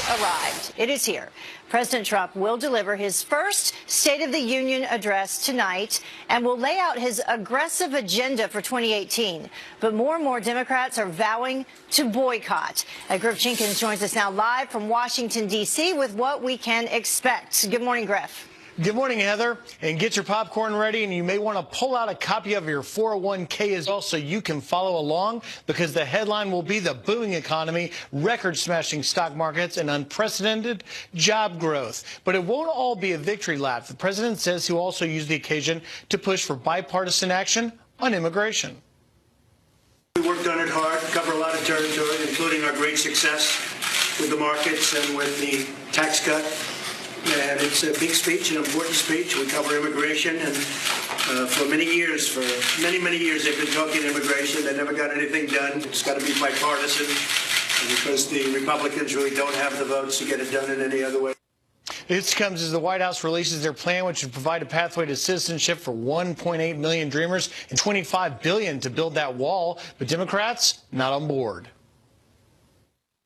arrived. It is here. President Trump will deliver his first State of the Union address tonight and will lay out his aggressive agenda for 2018. But more and more Democrats are vowing to boycott. Griff Jenkins joins us now live from Washington, D.C. with what we can expect. Good morning, Griff. Good morning, Heather. And get your popcorn ready, and you may want to pull out a copy of your 401k as well so you can follow along, because the headline will be the booming economy, record-smashing stock markets, and unprecedented job growth. But it won't all be a victory lap. The president says he'll also use the occasion to push for bipartisan action on immigration. We worked on it hard, cover a lot of territory, including our great success with the markets and with the tax cut. And it's a big speech, an important speech. We cover immigration, and for many years, many years, they've been talking immigration. They never got anything done. It's got to be bipartisan, because the Republicans really don't have the votes to get it done in any other way. This comes as the White House releases their plan, which would provide a pathway to citizenship for 1.8 million Dreamers and $25 billion to build that wall. But Democrats not on board.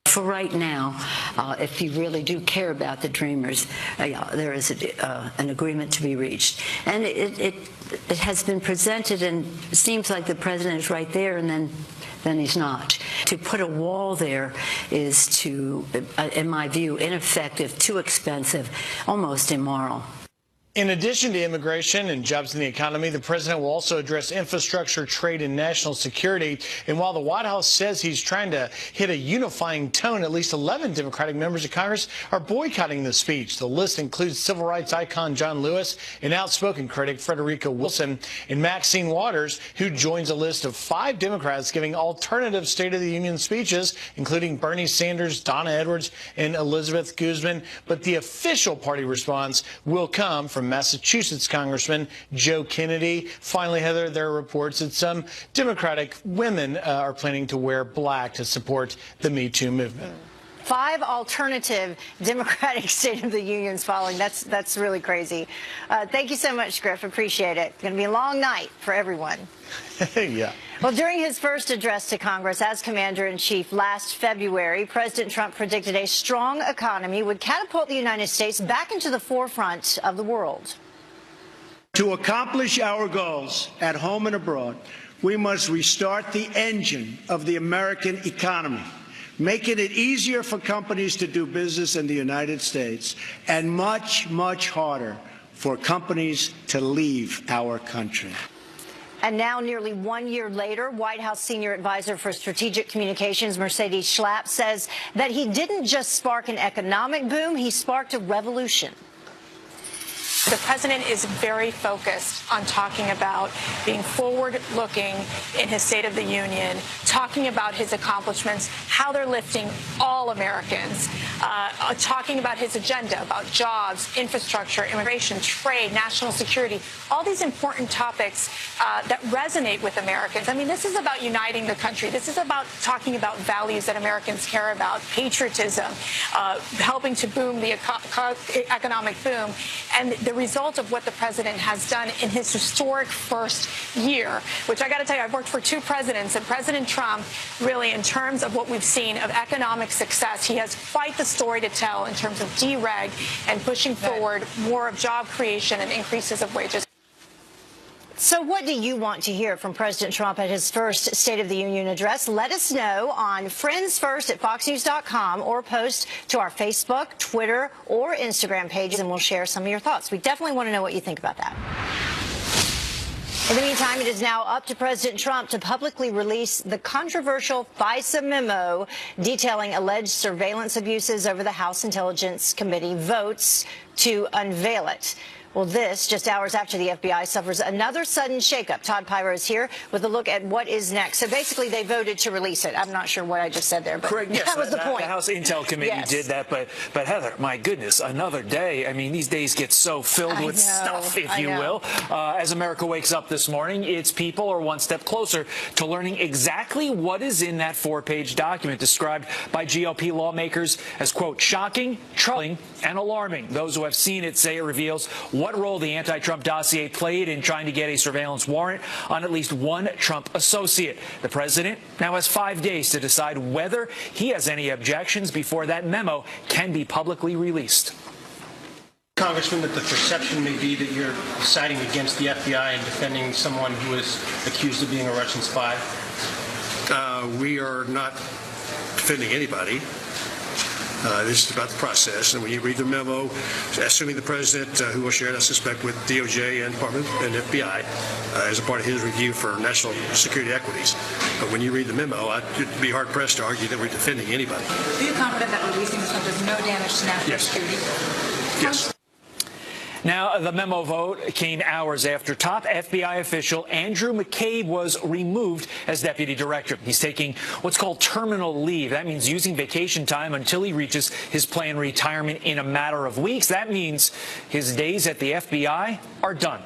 For right now, if you really do care about the Dreamers, there is an agreement to be reached. And it has been presented, and it seems like the president is right there, and then he's not. To put a wall there is, in my view, ineffective, too expensive, almost immoral. In addition to immigration and jobs in the economy, the president will also address infrastructure, trade, and national security. And while the White House says he's trying to hit a unifying tone, at least 11 Democratic members of Congress are boycotting the speech. The list includes civil rights icon John Lewis, an outspoken critic Frederica Wilson, and Maxine Waters, who joins a list of 5 Democrats giving alternative State of the Union speeches, including Bernie Sanders, Donna Edwards, and Elizabeth Guzman. But the official party response will come from Massachusetts Congressman Joe Kennedy. Finally, Heather, there are reports that some Democratic women are planning to wear black to support the Me Too movement. 5 alternative Democratic State of the Unions following. That's really crazy. Thank you so much, Griff. Appreciate it. It's going to be a long night for everyone. Yeah. Well, during his first address to Congress as commander-in-chief last February, President Trump predicted a strong economy would catapult the United States back into the forefront of the world. To accomplish our goals at home and abroad, we must restart the engine of the American economy, making it easier for companies to do business in the United States, and much, much harder for companies to leave our country. And now, nearly 1 year later, White House senior advisor for strategic communications, Mercedes Schlapp, says that he didn't just spark an economic boom, he sparked a revolution. The president is very focused on talking about being forward-looking in his State of the Union, talking about his accomplishments, how they're lifting all Americans, talking about his agenda, about jobs, infrastructure, immigration, trade, national security, all these important topics that resonate with Americans. I mean, this is about uniting the country. This is about talking about values that Americans care about, patriotism, helping to boom the economic boom, and the result of what the president has done in his historic first year, which I got to tell you, I've worked for 2 presidents, and President Trump, really, in terms of what we've seen of economic success, he has quite the story to tell in terms of dereg and pushing forward more of job creation and increases of wages. So what do you want to hear from President Trump at his first State of the Union address? Let us know on friendsfirst@foxnews.com, or post to our Facebook, Twitter, or Instagram pages, and we'll share some of your thoughts. We definitely want to know what you think about that. In the meantime, it is now up to President Trump to publicly release the controversial FISA memo detailing alleged surveillance abuses over the House Intelligence Committee votes to unveil it. Well, this just hours after the FBI suffers another sudden shakeup. Todd Pyro is here with a look at what is next. So basically, they voted to release it. I'm not sure what I just said there, but correct. Yes, that was the point. The House Intel Committee did that, but Heather, my goodness, another day. I mean, these days get so filled with stuff, if you will. As America wakes up this morning, its people are one step closer to learning exactly what is in that 4-page document described by GOP lawmakers as, quote, shocking, troubling, and alarming. Those who have seen it say it reveals what role the anti-Trump dossier played in trying to get a surveillance warrant on at least one Trump associate. The president now has 5 days to decide whether he has any objections before that memo can be publicly released. Congressman, that the perception may be that you're siding against the FBI and defending someone who is accused of being a Russian spy? We are not defending anybody. This is about the process, and when you read the memo, assuming the president, who will share it, I suspect, with DOJ and Department and FBI as a part of his review for national security equities. But when you read the memo, I'd be hard pressed to argue that we're defending anybody. Are you confident that releasing this does no damage to national security? Yes. Now, the memo vote came hours after top FBI official Andrew McCabe was removed as deputy director. He's taking what's called terminal leave. That means using vacation time until he reaches his planned retirement in a matter of weeks. That means his days at the FBI are done.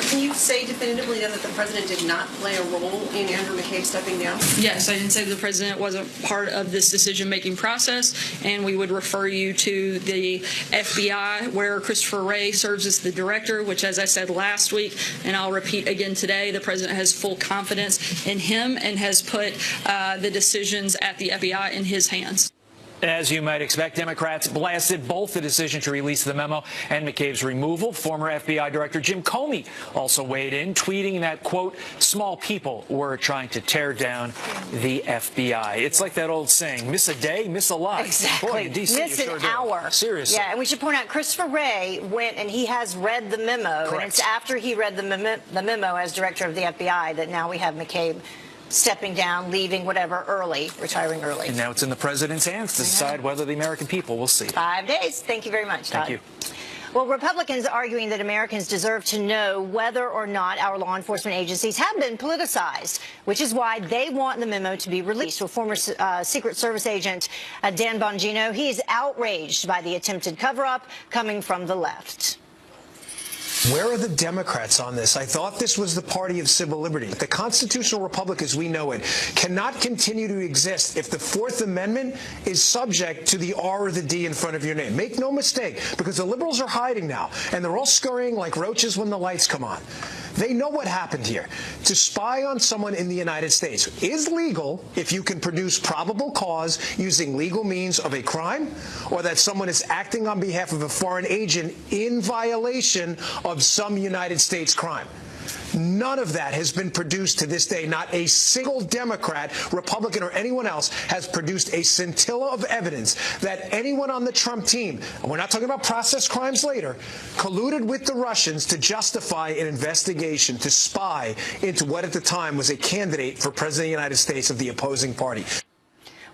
Can you say definitively then that the president did not play a role in Andrew McCabe stepping down? Yes, I didn't say the president wasn't part of this decision-making process, and we would refer you to the FBI, where Christopher Wray serves as the director, which, as I said last week, and I'll repeat again today, the president has full confidence in him and has put the decisions at the FBI in his hands. As you might expect, Democrats blasted both the decision to release the memo and McCabe's removal. Former FBI Director Jim Comey also weighed in, tweeting that, quote, small people were trying to tear down the FBI. It's like that old saying, miss a day, miss a lot. Exactly. Boy, in DC, miss an hour. Seriously. Yeah, and we should point out Christopher Wray went and he has read the memo. Correct. And it's after he read the memo as director of the FBI that now we have McCabe stepping down, leaving, whatever, early, retiring early. And now it's in the president's hands to decide whether the American people will see. 5 days. Thank you very much, Todd. Thank you. Well, Republicans arguing that Americans deserve to know whether or not our law enforcement agencies have been politicized, which is why they want the memo to be released. Well, former Secret Service agent Dan Bongino, he is outraged by the attempted cover-up coming from the left. Where are the Democrats on this? I thought this was the party of civil liberty. The constitutional republic as we know it cannot continue to exist if the Fourth Amendment is subject to the R or the D in front of your name. Make no mistake, because the liberals are hiding now, and they're all scurrying like roaches when the lights come on. They know what happened here. To spy on someone in the United States is legal if you can produce probable cause using legal means of a crime, or that someone is acting on behalf of a foreign agent in violation of some United States crime. None of that has been produced to this day. Not a single Democrat, Republican, or anyone else has produced a scintilla of evidence that anyone on the Trump team, and we're not talking about process crimes later, colluded with the Russians to justify an investigation to spy into what at the time was a candidate for President of the United States of the opposing party.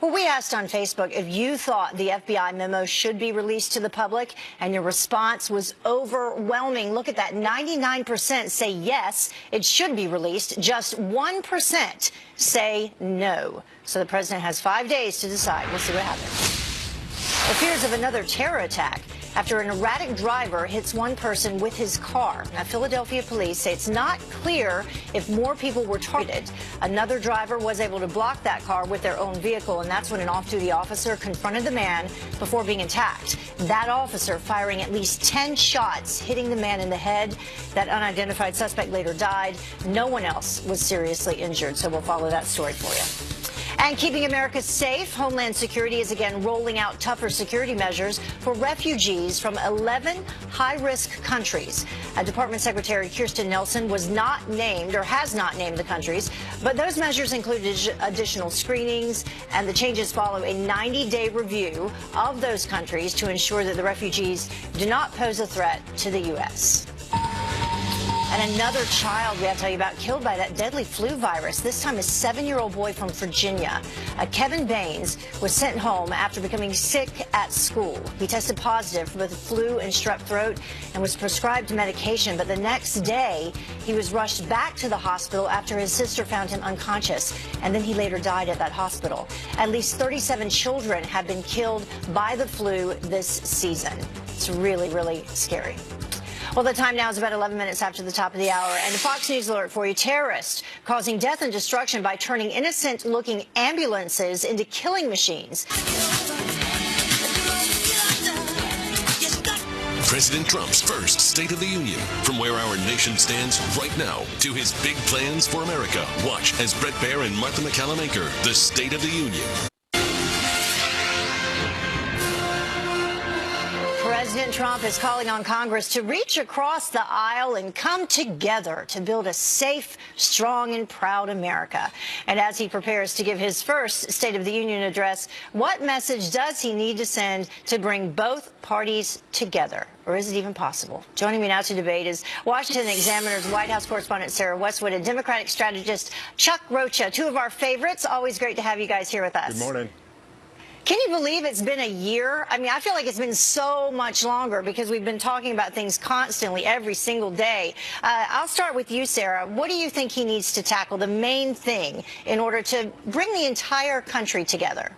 Well, we asked on Facebook if you thought the FBI memo should be released to the public, and your response was overwhelming. Look at that. 99% say yes, it should be released. Just 1% say no. So the president has 5 days to decide. We'll see what happens. The fears of another terror attack after an erratic driver hits one person with his car. Now, Philadelphia police say it's not clear if more people were targeted. Another driver was able to block that car with their own vehicle, and that's when an off-duty officer confronted the man before being attacked. That officer firing at least 10 shots, hitting the man in the head. That unidentified suspect later died. No one else was seriously injured, so we'll follow that story for you. And keeping America safe, Homeland Security is again rolling out tougher security measures for refugees from 11 high-risk countries. Department Secretary Kirstjen Nielsen was not named, or has not named the countries, but those measures include additional screenings, and the changes follow a 90-day review of those countries to ensure that the refugees do not pose a threat to the U.S. And another child we have to tell you about killed by that deadly flu virus, this time a 7-year-old boy from Virginia. Kevin Baines was sent home after becoming sick at school. He tested positive for both flu and strep throat and was prescribed medication, but the next day he was rushed back to the hospital after his sister found him unconscious, and then he later died at that hospital. At least 37 children have been killed by the flu this season. It's really, really scary. Well, the time now is about 11 minutes after the top of the hour. And a Fox News alert for you. Terrorists causing death and destruction by turning innocent-looking ambulances into killing machines. President Trump's first State of the Union. From where our nation stands right now to his big plans for America. Watch as Brett Baer and Martha McCallum anchor the State of the Union. President Trump is calling on Congress to reach across the aisle and come together to build a safe, strong, and proud America. And as he prepares to give his first State of the Union address, what message does he need to send to bring both parties together? Or is it even possible? Joining me now to debate is Washington Examiner's White House correspondent Sarah Westwood and Democratic strategist Chuck Rocha, two of our favorites. Always great to have you guys here with us. Good morning. Can you believe it's been a year? I mean, I feel like it's been so much longer because we've been talking about things constantly every single day. I'll start with you, Sarah. What do you think he needs to tackle, the main thing, in order to bring the entire country together?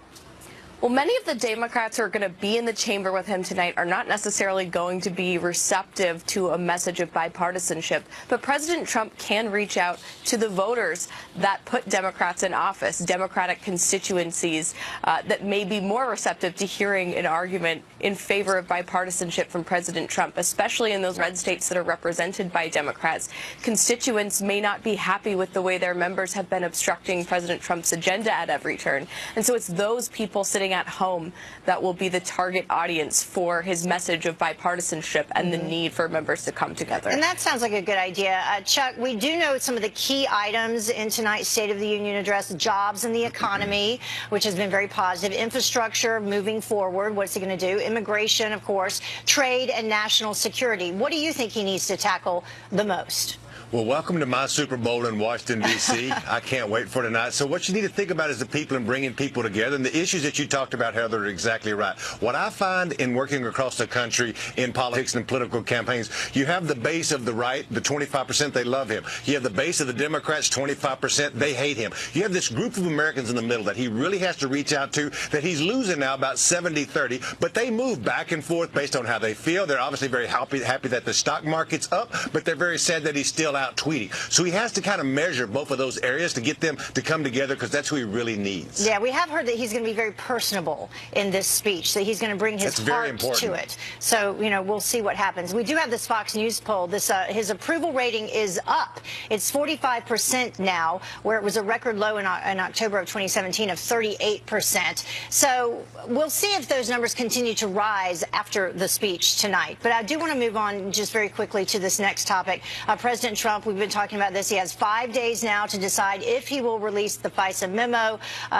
Well, many of the Democrats who are going to be in the chamber with him tonight are not necessarily going to be receptive to a message of bipartisanship. But President Trump can reach out to the voters that put Democrats in office, Democratic constituencies that may be more receptive to hearing an argument in favor of bipartisanship from President Trump, especially in those red states that are represented by Democrats. Constituents may not be happy with the way their members have been obstructing President Trump's agenda at every turn. And so it's those people sitting at home that will be the target audience for his message of bipartisanship and the need for members to come together. And that sounds like a good idea. Chuck, we do know some of the key items in tonight's State of the Union address: jobs and the economy, which has been very positive, infrastructure moving forward, what's he going to do, immigration, of course, trade and national security. What do you think he needs to tackle the most? Well, welcome to my Super Bowl in Washington, D.C. I can't wait for tonight. So what you need to think about is the people and bringing people together. And the issues that you talked about, Heather, are exactly right. What I find in working across the country in politics and political campaigns, you have the base of the right, the 25%, they love him. You have the base of the Democrats, 25%, they hate him. You have this group of Americans in the middle that he really has to reach out to, that he's losing now about 70-30, but they move back and forth based on how they feel. They're obviously very happy that the stock market's up, but they're very sad that he's still out tweeting. So he has to kind of measure both of those areas to get them to come together, because that's who he really needs. Yeah, we have heard that he's going to be very personable in this speech, that he's going to bring his heart to it. So, you know, we'll see what happens. We do have this Fox News poll. This his approval rating is up. It's 45% now, where it was a record low in October of 2017 of 38%. So we'll see if those numbers continue to rise after the speech tonight. But I do want to move on just very quickly to this next topic. President Trump, we've been talking about this. He has 5 days now to decide if he will release the FISA memo.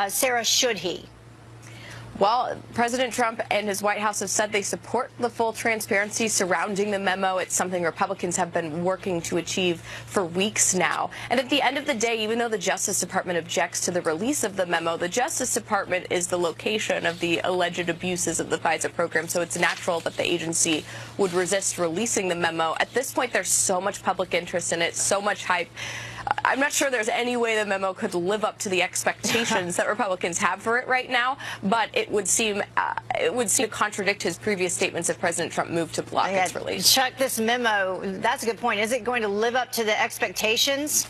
Sarah, should he? Well, President Trump and his White House have said they support the full transparency surrounding the memo. It's something Republicans have been working to achieve for weeks now. And at the end of the day, even though the Justice Department objects to the release of the memo, the Justice Department is the location of the alleged abuses of the FISA program, so it's natural that the agency would resist releasing the memo. At this point, there's so much public interest in it, so much hype. I'm not sure there's any way the memo could live up to the expectations that Republicans have for it right now, but it would seem to contradict his previous statements if President Trump moved to block its release. Chuck, this memo, that's a good point. Is it going to live up to the expectations?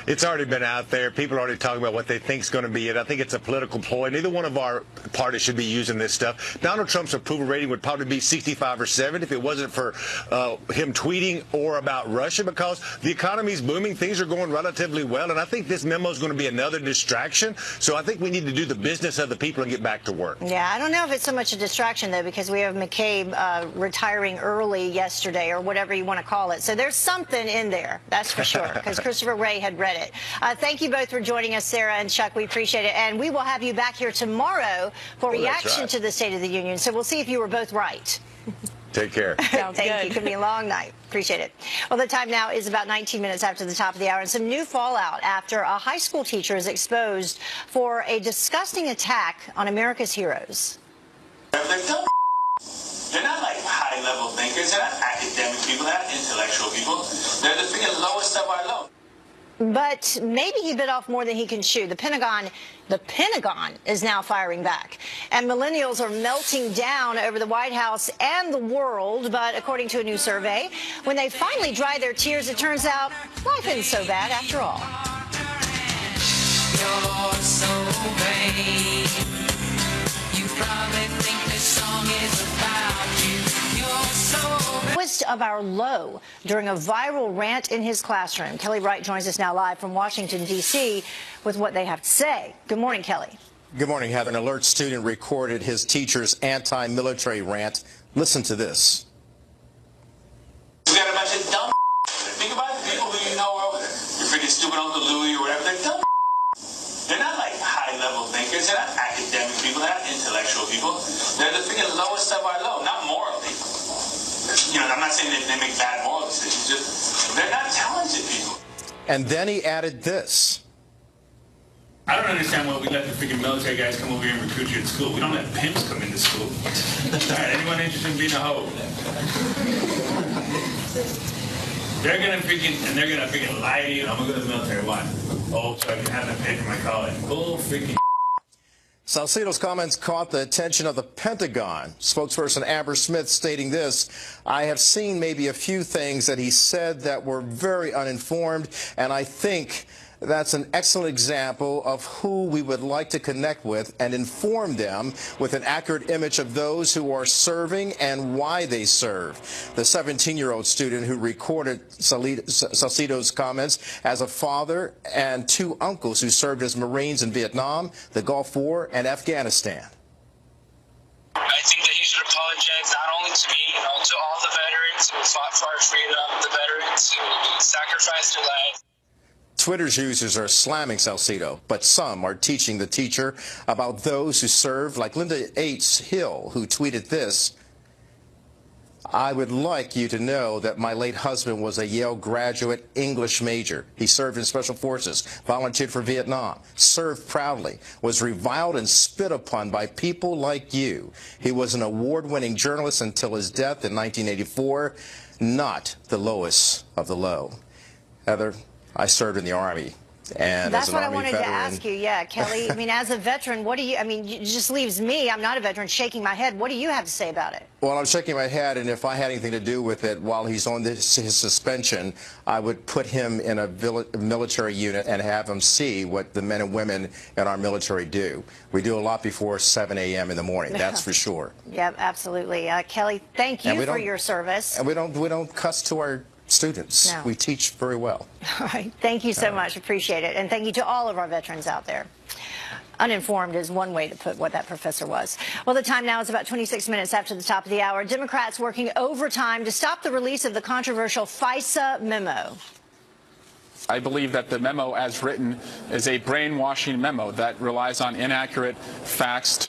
It's already been out there. People are already talking about what they think is going to be it. I think it's a political ploy. Neither one of our parties should be using this stuff. Donald Trump's approval rating would probably be 65 or 70 if it wasn't for him tweeting or about Russia, because the economy's booming. Things are going relatively well. And I think this memo is going to be another distraction. So I think we need to do the business of the people and get back to work. Yeah, I don't know if it's so much a distraction, though, because we have McCabe retiring early yesterday, or whatever you want to call it. So there's something in there, that's for sure, because Christopher Wray had read it. Thank you both for joining us, Sarah and Chuck. We appreciate it. And we will have you back here tomorrow for reaction to the State of the Union. So we'll see if you were both right. Take care. Thank you. It could be a long night. Appreciate it. Well, the time now is about 19 minutes after the top of the hour, and some new fallout after a high school teacher is exposed for a disgusting attack on America's heroes. They're not like high-level thinkers. They're not academic people. They're not intellectual people. They're the freaking lowest of our low. But maybe he bit off more than he can chew. The Pentagon is now firing back. And millennials are melting down over the White House and the world. But according to a new survey, when they finally dry their tears, it turns out life isn't so bad after all. You're so vain. You probably think this song is about you. You're so vain. of our low during a viral rant in his classroom. Kelly Wright joins us now live from Washington, D.C. with what they have to say. Good morning, Kelly. Good morning, Heather. An alert student recorded his teacher's anti-military rant. Listen to this. We got a bunch of dumb. Think about the people who you know over there. Your freaking stupid Uncle Louie or whatever. They're dumb. They're not like high-level thinkers. They're not academic people. They're not intellectual people. They're the freaking lowest of our low, not morally. You know, I'm not saying that they make bad moral decisions. Just they're not talented people. And then he added this. I don't understand why we let the freaking military guys come over here and recruit you at school. We don't let pimps come into school. All right, anyone interested in being a hoe? They're gonna freaking lie to you. I'm gonna go to the military. Why? Oh, so I can have them pay for my college. Bull freaking. Salcido's comments caught the attention of the Pentagon. Spokesperson Amber Smith stating this: I have seen maybe a few things that he said that were very uninformed, and I think that's an excellent example of who we would like to connect with and inform them with an accurate image of those who are serving and why they serve. The 17-year-old student who recorded Salcido's comments as a father and two uncles who served as Marines in Vietnam, the Gulf War, and Afghanistan. I think that you should apologize not only to me, to all the veterans who fought for our freedom, the veterans who sacrificed their lives. Twitter's users are slamming Salcido, but some are teaching the teacher about those who serve, like Linda H. Hill, who tweeted this: I would like you to know that my late husband was a Yale graduate English major. He served in Special Forces, volunteered for Vietnam, served proudly, was reviled and spit upon by people like you. He was an award-winning journalist until his death in 1984, not the lowest of the low. Heather, I served in the Army, and that's as an what Army I wanted veteran, to ask you. Yeah, Kelly, I mean, as a veteran, what do you, I mean, it just leaves me, I'm not a veteran, shaking my head. What do you have to say about it? Well, I'm shaking my head, and if I had anything to do with it while he's on his suspension, I would put him in a military unit and have him see what the men and women in our military do. We do a lot before 7 a.m. in the morning, that's for sure. Yeah, absolutely. Kelly, thank you for your service. And we don't cuss to our students. No. We teach very well. All right. Thank you so much. Appreciate it. And thank you to all of our veterans out there. Uninformed is one way to put what that professor was. Well, the time now is about 26 minutes after the top of the hour. Democrats working overtime to stop the release of the controversial FISA memo. I believe that the memo as written is a brainwashing memo that relies on inaccurate facts.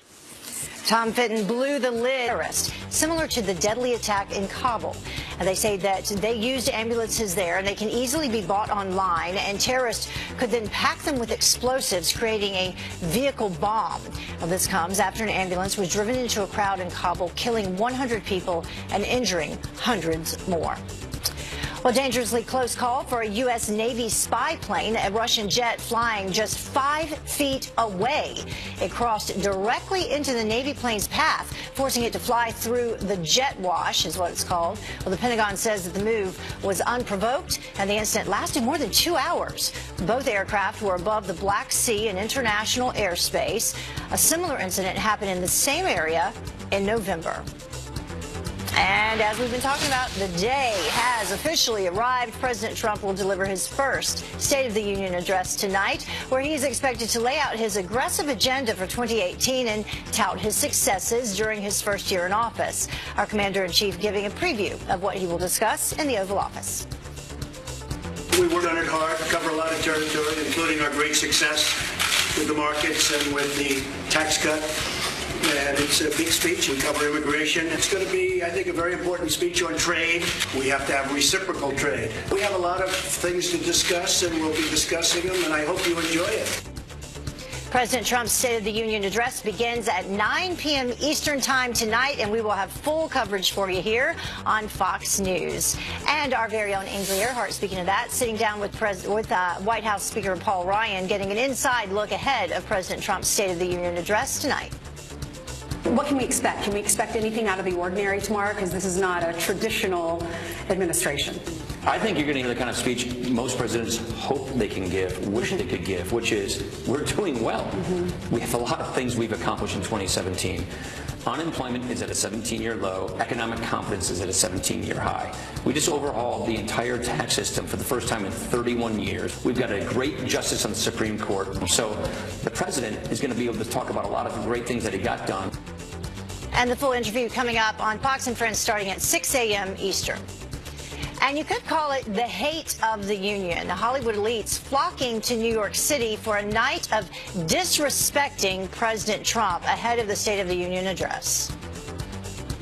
Tom Fitton blew the lid, similar to the deadly attack in Kabul. And they say that they used ambulances there, and they can easily be bought online, and terrorists could then pack them with explosives, creating a vehicle bomb. Well, this comes after an ambulance was driven into a crowd in Kabul, killing 100 people and injuring hundreds more. Well, dangerously close call for a U.S. Navy spy plane, a Russian jet flying just 5 feet away. It crossed directly into the Navy plane's path, forcing it to fly through the jet wash, is what it's called. Well, the Pentagon says that the move was unprovoked, and the incident lasted more than 2 hours. Both aircraft were above the Black Sea in international airspace. A similar incident happened in the same area in November. And as we've been talking about, the day has officially arrived. President Trump will deliver his first State of the Union address tonight, where he is expected to lay out his aggressive agenda for 2018 and tout his successes during his first year in office. Our commander-in-chief giving a preview of what he will discuss in the Oval Office. We worked on it hard, cover a lot of territory, including our great success with the markets and with the tax cut. And it's a big speech. We cover immigration. It's going to be, I think, a very important speech on trade. We have to have reciprocal trade. We have a lot of things to discuss, and we'll be discussing them, and I hope you enjoy it. President Trump's State of the Union address begins at 9 p.m. Eastern Time tonight, and we will have full coverage for you here on Fox News. And our very own Ainsley Earhardt, speaking of that, sitting down with White House Speaker Paul Ryan, getting an inside look ahead of President Trump's State of the Union address tonight. What can we expect? Can we expect anything out of the ordinary tomorrow? Because this is not a traditional administration. I think you're going to hear the kind of speech most presidents hope they can give, wish they could give, which is, we're doing well. We have a lot of things we've accomplished in 2017. Unemployment is at a 17-year low. Economic confidence is at a 17-year high. We just overhauled the entire tax system for the first time in 31 years. We've got a great justice on the Supreme Court. So the president is going to be able to talk about a lot of the great things that he got done. And the full interview coming up on Fox and Friends starting at 6 a.m. Eastern. And you could call it the hate of the union. The Hollywood elites flocking to New York City for a night of disrespecting President Trump ahead of the State of the Union address.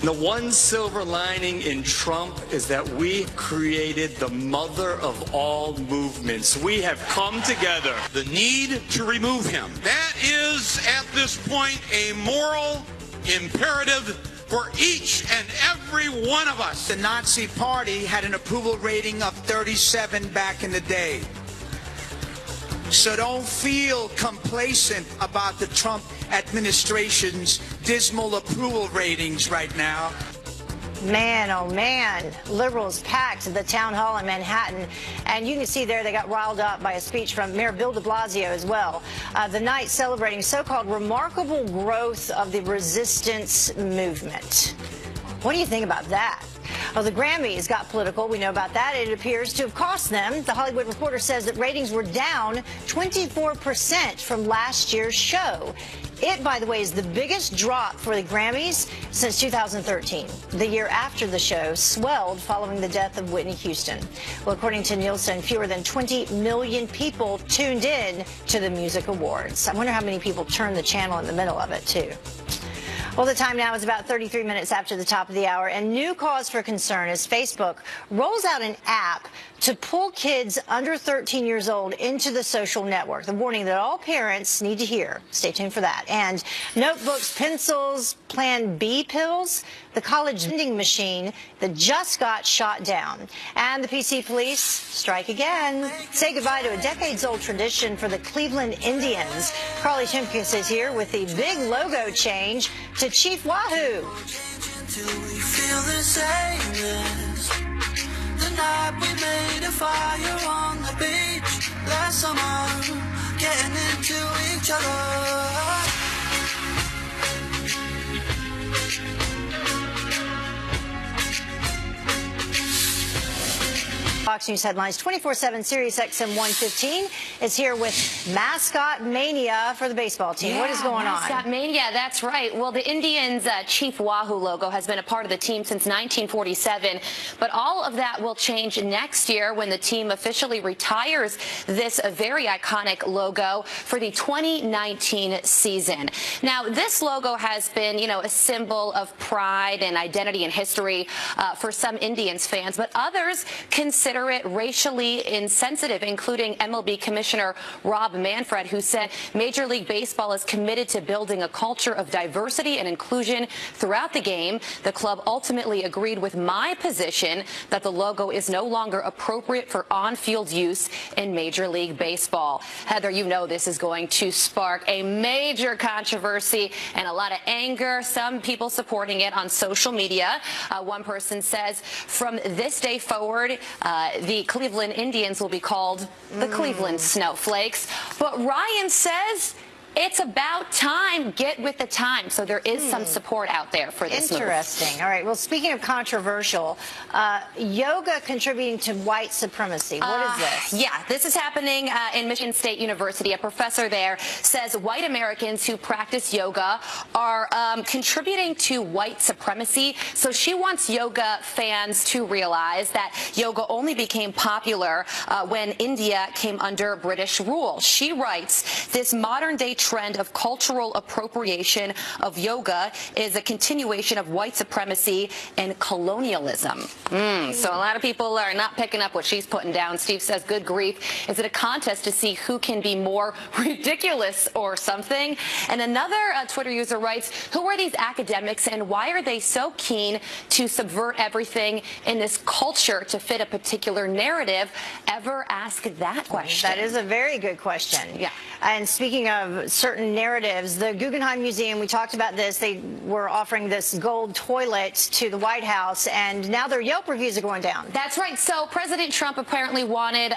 The one silver lining in Trump is that we created the mother of all movements. We have come together. The need to remove him. That is, at this point, a moral imperative for each and every one of us. The Nazi Party had an approval rating of 37 back in the day. So don't feel complacent about the Trump administration's dismal approval ratings right now. Man, oh man, liberals packed the town hall in Manhattan, and you can see there they got riled up by a speech from Mayor Bill de Blasio as well. The night celebrating so-called remarkable growth of the resistance movement. What do you think about that? Well, the Grammys got political. We know about that. It appears to have cost them. The Hollywood Reporter says that ratings were down 24% from last year's show. It, by the way, is the biggest drop for the Grammys since 2013, the year after the show swelled following the death of Whitney Houston. Well, according to Nielsen, fewer than 20 million people tuned in to the music awards. I wonder how many people turned the channel in the middle of it, too. Well, the time now is about 33 minutes after the top of the hour, and new cause for concern as Facebook rolls out an app to pull kids under 13 years old into the social network. The warning that all parents need to hear. Stay tuned for that. And notebooks, pencils, Plan B pills, the college vending machine that just got shot down. And the PC police strike again. Say goodbye to a decades-old tradition for the Cleveland Indians. Carly Shimkus is here with the big logo change to Chief Wahoo. The night we made a fire on the beach last summer, getting into each other. Fox News headlines 24/7 Sirius XM 115 is here with Mascot Mania for the baseball team. Yeah, what is going on? Mascot Mania, that's right. Well, the Indians' Chief Wahoo logo has been a part of the team since 1947, but all of that will change next year when the team officially retires this very iconic logo for the 2019 season. Now, this logo has been, a symbol of pride and identity and history for some Indians fans, but others consider it racially insensitive, including MLB Commissioner Rob Manfred, who said Major League Baseball is committed to building a culture of diversity and inclusion throughout the game. The club ultimately agreed with my position that the logo is no longer appropriate for on-field use in Major League Baseball. Heather, this is going to spark a major controversy and a lot of anger. Some people supporting it on social media. One person says, from this day forward, the Cleveland Indians will be called the Cleveland Snowflakes. But Ryan says it's about time. Get with the time. So there is some support out there for this move. Interesting. All right. Well, speaking of controversial, yoga contributing to white supremacy. What is this? Yeah, this is happening in Michigan State University. A professor there says white Americans who practice yoga are contributing to white supremacy. So she wants yoga fans to realize that yoga only became popular when India came under British rule. She writes, this modern-day trend of cultural appropriation of yoga is a continuation of white supremacy and colonialism. So a lot of people are not picking up what she's putting down. Steve says, good grief. Is it a contest to see who can be more ridiculous or something? And another Twitter user writes, who are these academics and why are they so keen to subvert everything in this culture to fit a particular narrative? Ever ask that question? That is a very good question. Yeah. And speaking of certain narratives. The Guggenheim Museum, we talked about this, they were offering this gold toilet to the White House, and now their Yelp reviews are going down. That's right. So President Trump apparently wanted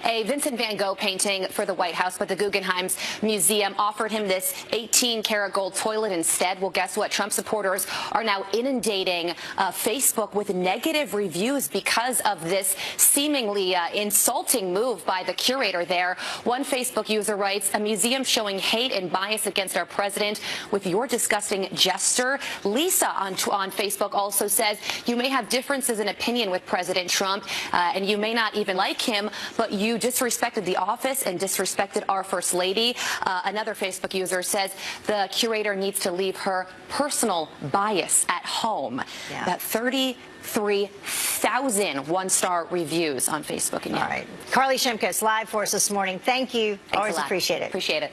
a Vincent van Gogh painting for the White House, but the Guggenheim Museum offered him this 18-karat gold toilet instead. Well, guess what? Trump supporters are now inundating Facebook with negative reviews because of this seemingly insulting move by the curator there. One Facebook user writes, "A museum showing hate and bias against our president with your disgusting gesture." Lisa on Facebook also says, "You may have differences in opinion with President Trump, and you may not even like him, but you disrespected the office and disrespected our First Lady." Another Facebook user says the curator needs to leave her personal bias at home. Yeah. That 33,000 one-star reviews on Facebook. And All right. Carly Shimkus, live for us this morning. Thank you. Thanks Always a lot. appreciate it. Appreciate it.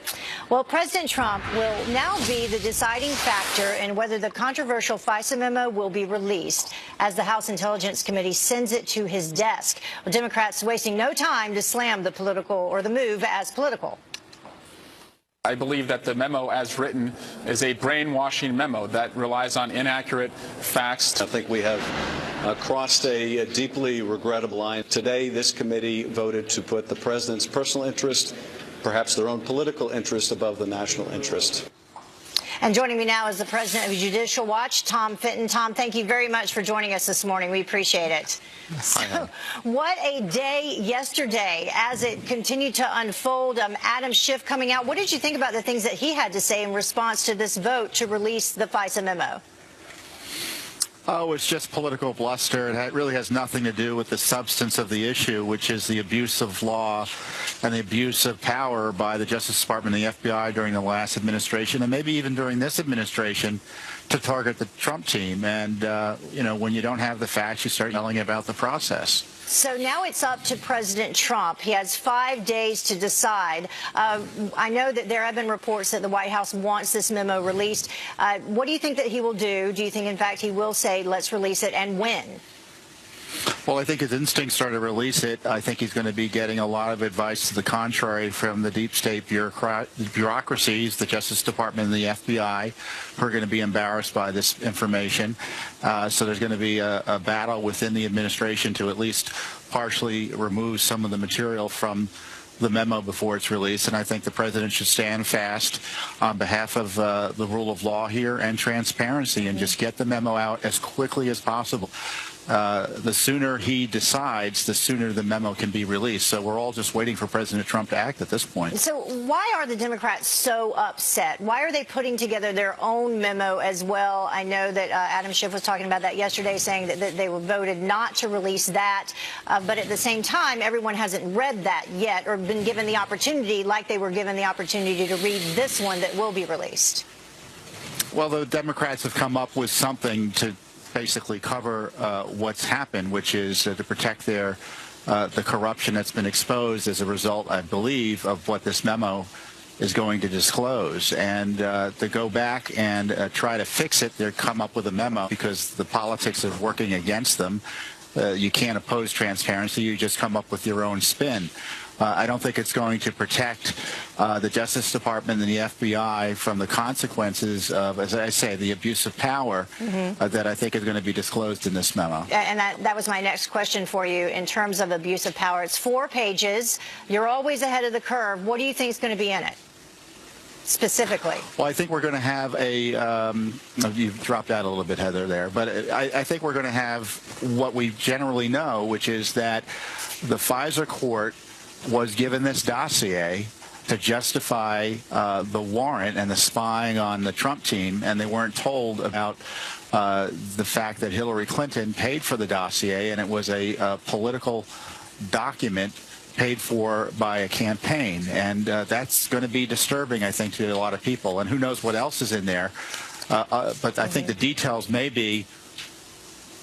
Well, President Trump will now be the deciding factor in whether the controversial FISA memo will be released as the House Intelligence Committee sends it to his desk. Well, Democrats wasting no time to slam the move as political. I believe that the memo as written is a brainwashing memo that relies on inaccurate facts. I think we have crossed a deeply regrettable line. Today, this committee voted to put the president's personal interest, perhaps their own political interest, above the national interest. And joining me now is the president of Judicial Watch, Tom Fitton. Tom, thank you very much for joining us this morning. We appreciate it. So, what a day yesterday as it continued to unfold. Adam Schiff coming out. What did you think about the things that he had to say in response to this vote to release the FISA memo? Oh, it's just political bluster. It really has nothing to do with the substance of the issue, which is the abuse of law and the abuse of power by the Justice Department and the FBI during the last administration, and maybe even during this administration, to target the Trump team. And, you know, when you don't have the facts, you start yelling about the process. So now it's up to President Trump. He has 5 days to decide. I know that there have been reports that the White House wants this memo released. What do you think that he will do? Do you think, in fact, he will say, let's release it, and when? Well, I think his instincts are to release it. I think he's going to be getting a lot of advice to the contrary from the deep state bureaucracies, the Justice Department and the FBI, who are going to be embarrassed by this information. So there's going to be a battle within the administration to at least partially remove some of the material from the memo before it's released, and I think the president should stand fast on behalf of the rule of law here and transparency and just get the memo out as quickly as possible. The sooner he decides, the sooner the memo can be released. So we're all just waiting for President Trump to act at this point. So why are the Democrats so upset? Why are they putting together their own memo as well? I know that Adam Schiff was talking about that yesterday, saying that they voted not to release that. But at the same time, everyone hasn't read that yet or been given the opportunity, like they were given the opportunity to read this one that will be released. Well, the Democrats have come up with something to basically cover what's happened, which is to protect the corruption that's been exposed as a result, I believe, of what this memo is going to disclose. And to go back and try to fix it, they come up with a memo because the politics is working against them. You can't oppose transparency. You just come up with your own spin. I don't think it's going to protect the Justice Department and the FBI from the consequences of, as I say, the abuse of power that I think is going to be disclosed in this memo. And that was my next question for you in terms of abuse of power. It's 4 pages. You're always ahead of the curve. What do you think is going to be in it specifically? Well, I think we're going to have you dropped out a little bit, Heather, there, but I think we're going to have what we generally know, which is that the FISA court was given this dossier to justify the warrant and the spying on the Trump team, and they weren't told about the fact that Hillary Clinton paid for the dossier, and it was a political document paid for by a campaign. And that's going to be disturbing, I think, to a lot of people. And who knows what else is in there. But I think the details may be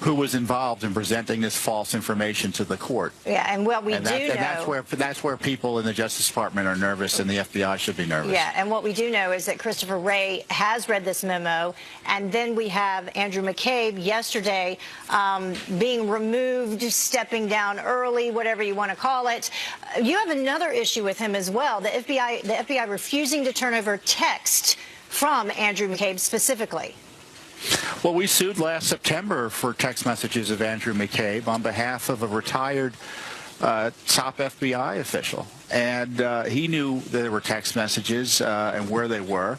who was involved in presenting this false information to the court. Yeah, and what we do know... And that's where people in the Justice Department are nervous, and the FBI should be nervous. Yeah, and what we do know is that Christopher Wray has read this memo, and then we have Andrew McCabe yesterday being removed, stepping down early, whatever you want to call it. You have another issue with him as well, the FBI refusing to turn over text from Andrew McCabe specifically. Well, we sued last September for text messages of Andrew McCabe on behalf of a retired top FBI official. And he knew there were text messages and where they were.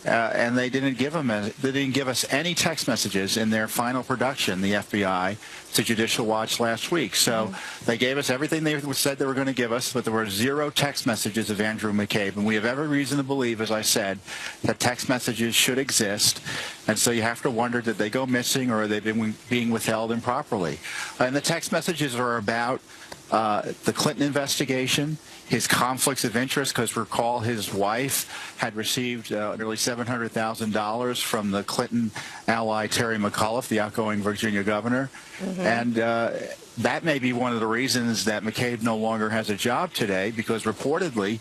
And they didn't give us any text messages in their final production, the FBI, to Judicial Watch last week. So they gave us everything they said they were going to give us, but there were 0 text messages of Andrew McCabe. And we have every reason to believe, as I said, that text messages should exist. And so you have to wonder, did they go missing or are they being withheld improperly? And the text messages are about the Clinton investigation, his conflicts of interest, because recall his wife had received nearly $700,000 from the Clinton ally Terry McAuliffe, the outgoing Virginia governor. And that may be one of the reasons that McCabe no longer has a job today, because reportedly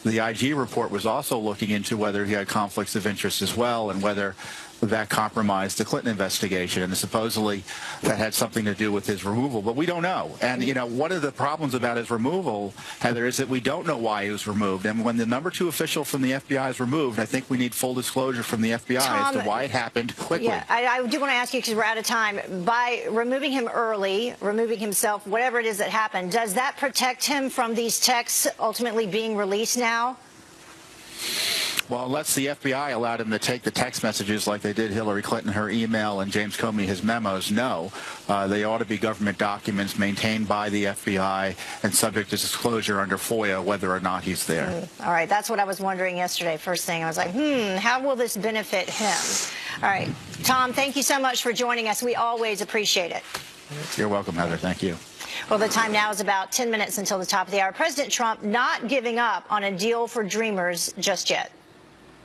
the IG report was also looking into whether he had conflicts of interest as well and whether that compromised the Clinton investigation, and supposedly that had something to do with his removal, but we don't know. And, you know, one of the problems about his removal, Heather, is that we don't know why he was removed. And when the #2 official from the FBI is removed, I think we need full disclosure from the FBI as to why it happened quickly. Yeah, I do want to ask you, because we're out of time, by removing him early, removing himself, whatever it is that happened, does that protect him from these texts ultimately being released now? Well, unless the FBI allowed him to take the text messages like they did Hillary Clinton, her email, and James Comey, his memos, no. They ought to be government documents maintained by the FBI and subject to disclosure under FOIA whether or not he's there. All right, that's what I was wondering yesterday. First thing, I was like, how will this benefit him? All right, Tom, thank you so much for joining us. We always appreciate it. You're welcome, Heather. Thank you. Well, the time now is about 10 minutes until the top of the hour. President Trump not giving up on a deal for Dreamers just yet.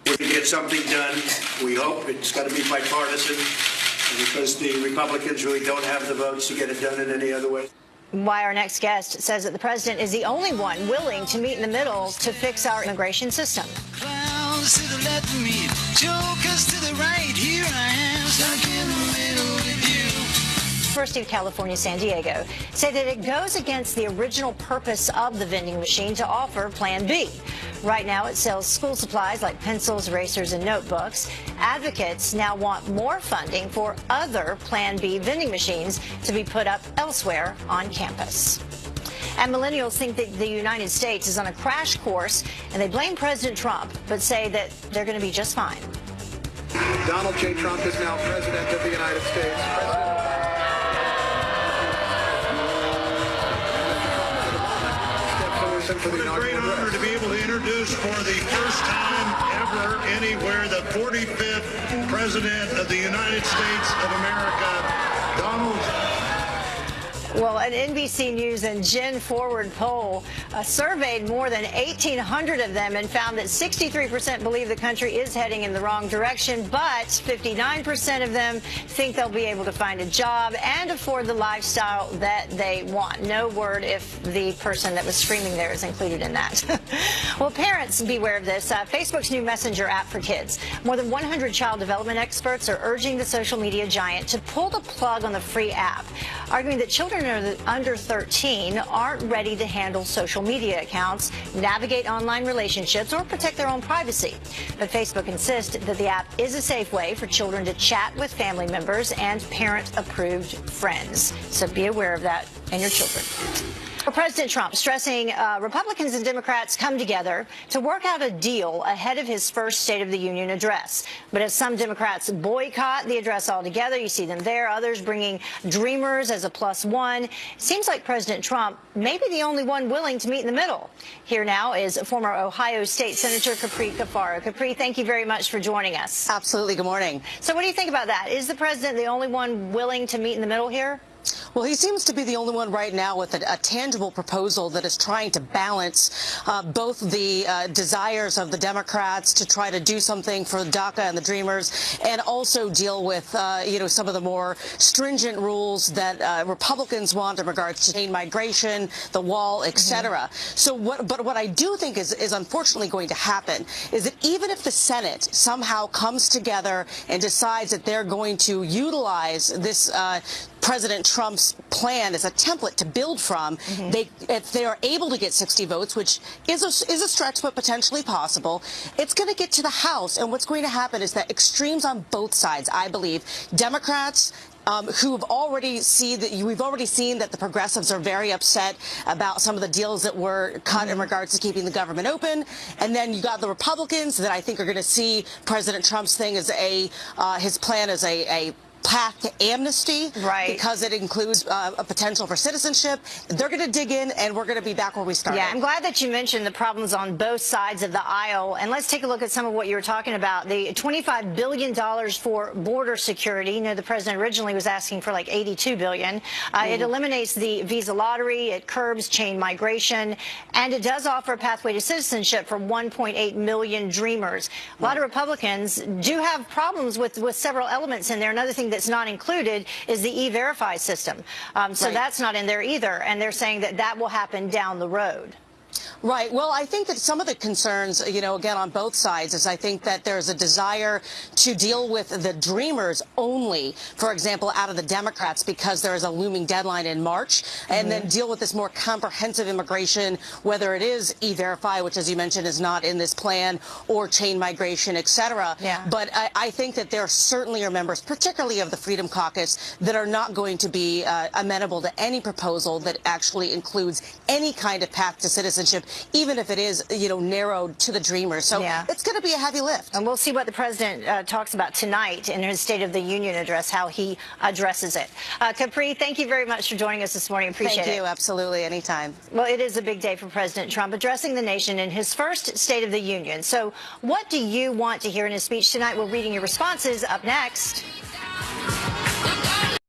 We're going to get something done. We hope it's got to be bipartisan, because the Republicans really don't have the votes to get it done in any other way. Why our next guest says that the president is the only one willing to meet in the middle to fix our immigration system. Clowns to the left of me, jokers to the right. Here I am, stuck in the middle with you. University of California, San Diego, say that it goes against the original purpose of the vending machine to offer Plan B. Right now, it sells school supplies like pencils, erasers, and notebooks. Advocates now want more funding for other Plan B vending machines to be put up elsewhere on campus. And millennials think that the United States is on a crash course, and they blame President Trump, but say that they're going to be just fine. Donald J. Trump is now president of the United States. What a great honor to be able to introduce for the first time ever anywhere the 45th President of the United States of America, Donald. Well, an NBC News and Gen Forward poll surveyed more than 1,800 of them and found that 63% believe the country is heading in the wrong direction, but 59% of them think they'll be able to find a job and afford the lifestyle that they want. No word if the person that was screaming there is included in that. Well, parents, beware of this. Facebook's new messenger app for kids. More than 100 child development experts are urging the social media giant to pull the plug on the free app, arguing that children under 13 aren't ready to handle social media accounts, navigate online relationships, or protect their own privacy. But Facebook insists that the app is a safe way for children to chat with family members and parent-approved friends. So be aware of that and your children. President Trump stressing Republicans and Democrats come together to work out a deal ahead of his first State of the Union address. But as some Democrats boycott the address altogether, you see them there, others bringing Dreamers as a +1. It seems like President Trump may be the only one willing to meet in the middle. Here now is former Ohio State Senator Capri Cafaro. Capri, thank you very much for joining us. Absolutely. Good morning. So what do you think about that? Is the president the only one willing to meet in the middle here? Well, he seems to be the only one right now with a tangible proposal that is trying to balance both the desires of the Democrats to try to do something for DACA and the Dreamers, and also deal with, some of the more stringent rules that Republicans want in regards to migration, the wall, etc. So, what I do think is unfortunately going to happen is that even if the Senate somehow comes together and decides that they're going to utilize this President Trump's plan as a template to build from, if they are able to get 60 votes, which is a stretch but potentially possible, it's going to get to the House. And what's going to happen is that extremes on both sides, I believe, Democrats we've already seen that the progressives are very upset about some of the deals that were cut in regards to keeping the government open, and then you got the Republicans that I think are going to see President Trump's thing as his plan as a path to amnesty, because it includes a potential for citizenship. They're going to dig in, and we're going to be back where we started. Yeah, I'm glad that you mentioned the problems on both sides of the aisle. And let's take a look at some of what you were talking about. The $25 billion for border security. You know, the president originally was asking for like $82 billion. It eliminates the visa lottery, it curbs chain migration, and it does offer a pathway to citizenship for 1.8 million Dreamers. A lot of Republicans do have problems with several elements in there. Another thing that's not included is the E-Verify system. So that's not in there either. And they're saying that will happen down the road. Right. Well, I think that some of the concerns, again, on both sides is I think that there's a desire to deal with the Dreamers only, for example, out of the Democrats, because there is a looming deadline in March, and then deal with this more comprehensive immigration, whether it is E-Verify, which, as you mentioned, is not in this plan, or chain migration, etc. But I think that there certainly are members, particularly of the Freedom Caucus, that are not going to be amenable to any proposal that actually includes any kind of path to citizenship, even if it is, narrowed to the Dreamers. So it's going to be a heavy lift. And we'll see what the president talks about tonight in his State of the Union address, how he addresses it. Capri, thank you very much for joining us this morning. Appreciate it. Thank you. Absolutely. Anytime. Well, it is a big day for President Trump, addressing the nation in his first State of the Union. So what do you want to hear in his speech tonight? We're reading your responses up next.